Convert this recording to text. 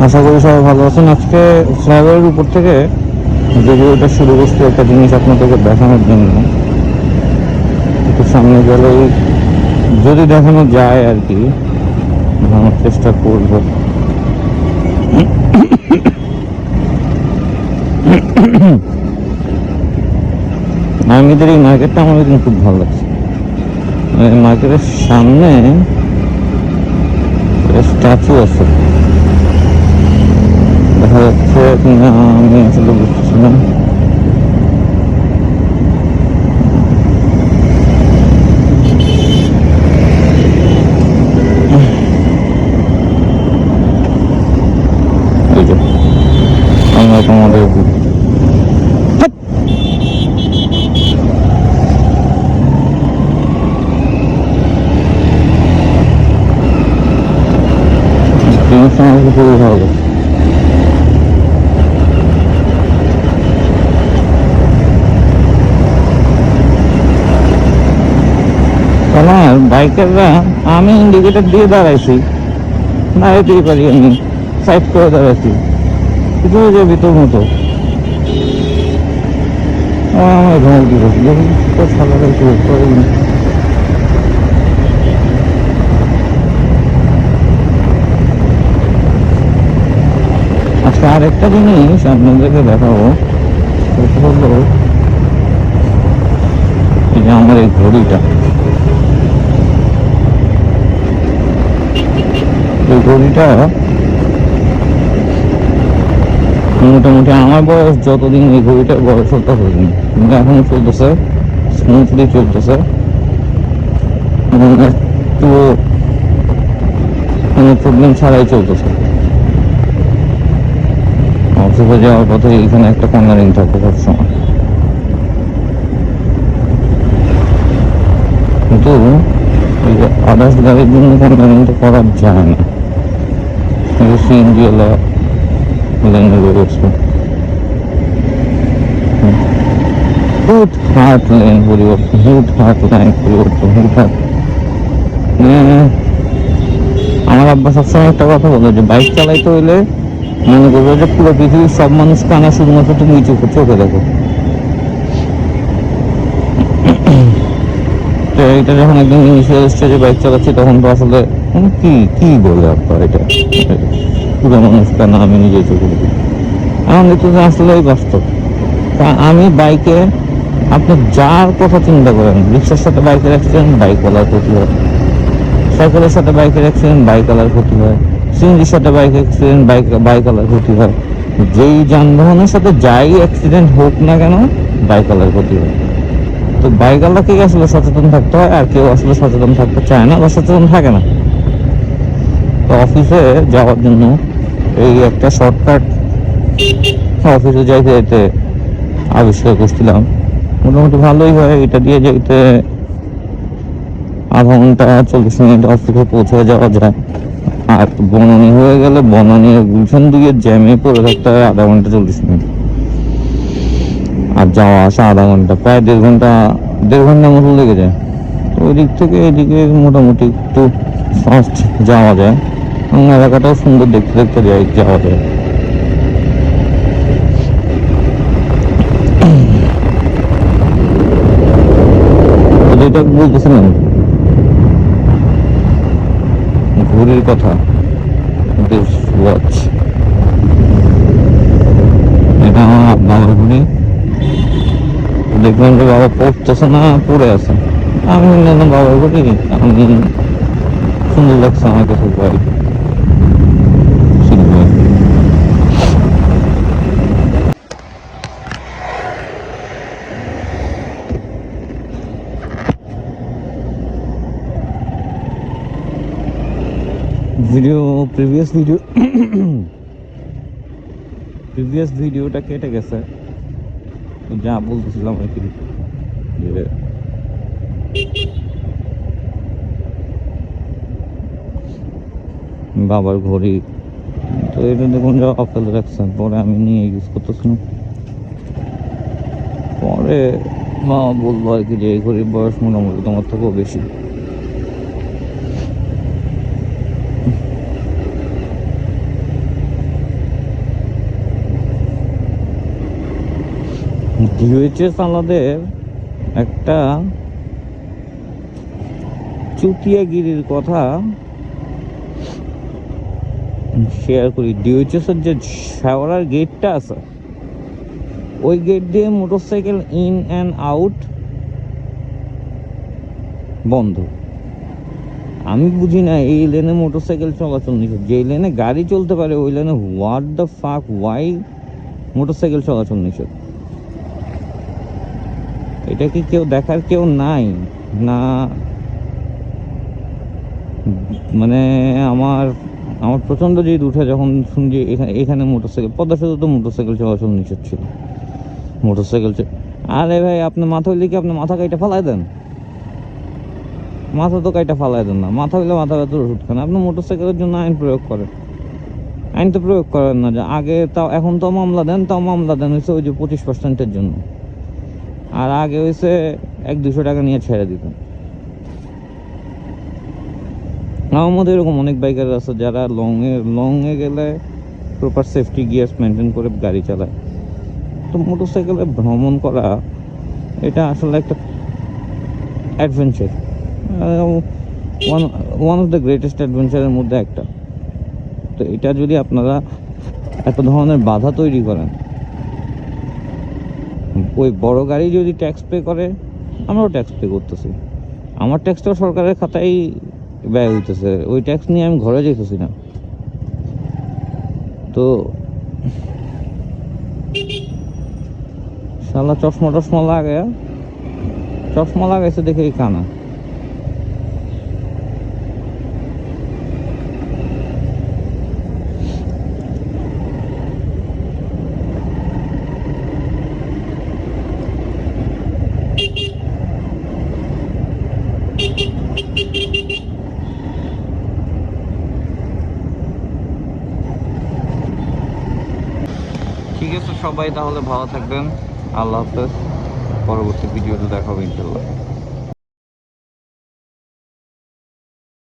আশা করি সবাই ভালো আছেন। আজকে ফ্লাইওভারের উপর থেকে ভিডিওটা শুরু করছি একটা জিনিস আপনাদেরকে দেখানোর জন্য। একটু সামনে গেলেই যদি দেখানো যায় আর কি, আমার চেষ্টা করব। আর্মিদের এই মার্কেটটা আমার কিন্তু খুব ভালো লাগছে। মার্কেটের সামনে স্ট্যাচু আছে, দেখা যাচ্ছে কিনা আমি আসলে বুঝতেছি না। এই যে আমরা তোমাদের জিনিসটা আমাকে খুবই ভালো লাগছে। আমার বাইকাররা, আমি ইন্ডিকেটার দিয়ে দাঁড়াইছি, দাঁড়াইতেই পারি, আমি সাইড করে দাঁড়াইছি, কিছু হয়ে যায় ভিতর মতো। আমার ঘুম কি করছি দেখুন তো, সালাটা একটু করে দিন। আজকে আরেকটা জিনিস আপনাদেরকে দেখাবো, সেটা হলো এই যে আমার এই ঘড়িটা। এই ঘড়িটা মোটামুটি আমার বয়স যতদিন, এই ঘড়িটার বয়স ততদিন, কিন্তু এখনো চলতেছে, স্মুথলি চলতেছে এবং একটু কোনো প্রবলেম ছাড়াই চলতেছে। অফিসে যাওয়ার পথে এখানে একটা কর্নারিং থাকে সবসময়, কিন্তু আদার্স গাড়ির জন্য কর্নারিংটা করা যায় না। সিএনজি ওলা লাইনে রয়েছে, হুট হাট লাইন পরিবর্তন, হুট হাট লাইন পরিবর্তন, হুট হাট। আমার আব্বা সবসময় একটা কথা বলে যে বাইক চালাইতে হইলে মনে করবো যে পুরো পৃথিবীর সব মানুষ কানা, শুধুমাত্র তুমি চোখে দেখো। তো এটা যখন একদম ইনিশিয়াল স্টেজে বাইক চালাচ্ছি তখন তো আসলে কি কি বলে আব্বা, এটা পুরো মানুষ কানা, আমি নিজে চোখে দেখি। এখন দেখতেছি আসলেই বাস্তব। তা আমি বাইকে, আপনি যার কথা চিন্তা করেন, রিক্সার সাথে বাইকের অ্যাক্সিডেন্ট, বাইকওয়ালার ক্ষতি হয়। সাইকেলের সাথে বাইকের অ্যাক্সিডেন্ট, বাইকওয়ালার ক্ষতি হয়। সিএনজির সাথে বাইক অ্যাক্সিডেন্ট, বাইকওয়ালার ক্ষতি হয়। যেই যানবাহনের সাথে যাই অ্যাক্সিডেন্ট হোক না কেন, বাইকওয়ালার ক্ষতি হয়। তো বাইকওয়ালাকে আসলে সচেতন থাকতে হয়, আর কেউ আসলে সচেতন থাকতে চায় না বা সচেতন থাকে না। তো অফিসে যাওয়ার জন্য এই একটা শর্টকাট অফিসে যাইতে যাইতে আবিষ্কার করছিলাম। মোটামুটি ভালোই হয়, এটা দিয়ে যাইতে আধা ঘন্টা 40 মিনিট অফিসে পৌঁছে যাওয়া যায়। আর বনানী হয়ে গেলে বনানী গুলশান দিকে জ্যামে পড়ে থাকতে হয় আধা ঘন্টা 40 মিনিট, আর যাওয়া আসা আধা ঘন্টা, প্রায় দেড় ঘন্টা মতো লেগে যায়। তো ওই দিক থেকে এদিকে মোটামুটি একটু ফাস্ট যাওয়া যায় এবং এলাকাটাও সুন্দর, দেখতে দেখতে যাওয়া যায়। যেটা বলতেছিলাম ঘড়ির কথা, দিস ওয়াচ, এটা আমার বাবার ঘড়ি। দেখলাম যে বাবা পড়তেছে না, পড়ে আছে। আমি বললাম বাবার ঘড়ি, আমি সুন্দর লাগছে আমার কাছে ভাই, শিখবে। প্রিভিয়াস ভিডিওটা কেটে গেছে, যা বলতেছিলাম আর কি, যে বাবার ঘড়ি। তো এটা দেখুন যা ফেলে রাখছেন, পরে আমি নিয়ে ইউজ করতেছিলাম। পরে মা বললো আর কি যে এই ঘড়ির বয়স মোটামুটি তোমার থেকেও বেশি। ডিওএইচএস আমাদের একটা চুতিয়াগিরির কথা শেয়ার করি। ডিওএইচএস এর যে শাওরার গেটটা আছে, ওই গেট দিয়ে মোটরসাইকেল ইন অ্যান্ড আউট বন্ধ। আমি বুঝি না এই লেনে মোটরসাইকেল চলাচল নিষেধ। যে লেনে গাড়ি চলতে পারে ওই লেনে what the fuck, why motorcycle চলাচল নিষেধ? এটা কি কেউ দেখার কেউ নাই না? মানে আমার আমার প্রচন্ড জিদ উঠে যখন শুনি যে এখানে মোটরসাইকেল, পদ্মা সেতু তো মোটরসাইকেল চলাচল নিষেধ ছিল। মোটরসাইকেল আরে ভাই, আপনার মাথা হইলে কি আপনি মাথা কাইটা ফালাই দেন? মাথা তো কাইটা ফালাই দেন না, মাথা হইলে মাথা ব্যথার ওষুধ খান। আপনি মোটরসাইকেলের জন্য আইন প্রয়োগ করেন, আইন তো প্রয়োগ করেন না। যে আগে তাও, এখন তো মামলা দেন, তাও মামলা দেন হয়েছে ওই যে 25%-এর জন্য, আর আগে হয়েছে 100-200 টাকা নিয়ে ছেড়ে দিতেন। আমার মধ্যে এরকম অনেক বাইকার আছে যারা লংয়ে গেলে প্রপার সেফটি গিয়ার্স মেনটেন করে গাড়ি চালায়। তো মোটরসাইকেলে ভ্রমণ করা এটা আসলে একটা adventure, one of the greatest অ্যাডভেঞ্চারের মধ্যে একটা। তো এটা যদি আপনারা এত ধরনের বাধা তৈরি করেন, ওই বড় গাড়ি যদি ট্যাক্স পে করে, আমরাও ট্যাক্স পে করতেছি, আমার ট্যাক্সটাও সরকারের খাতায় ব্যয় হইতেছে, ওই ট্যাক্স নিয়ে আমি ঘরে যেতেছি না। তো শালা চশমা লাগাইছে দেখে এই কানা। ঠিক আছে সবাই, তাহলে ভালো থাকবেন। আল্লাহ হাফেজ। পরবর্তী ভিডিওতে দেখা হবে ইনশাল্লাহ।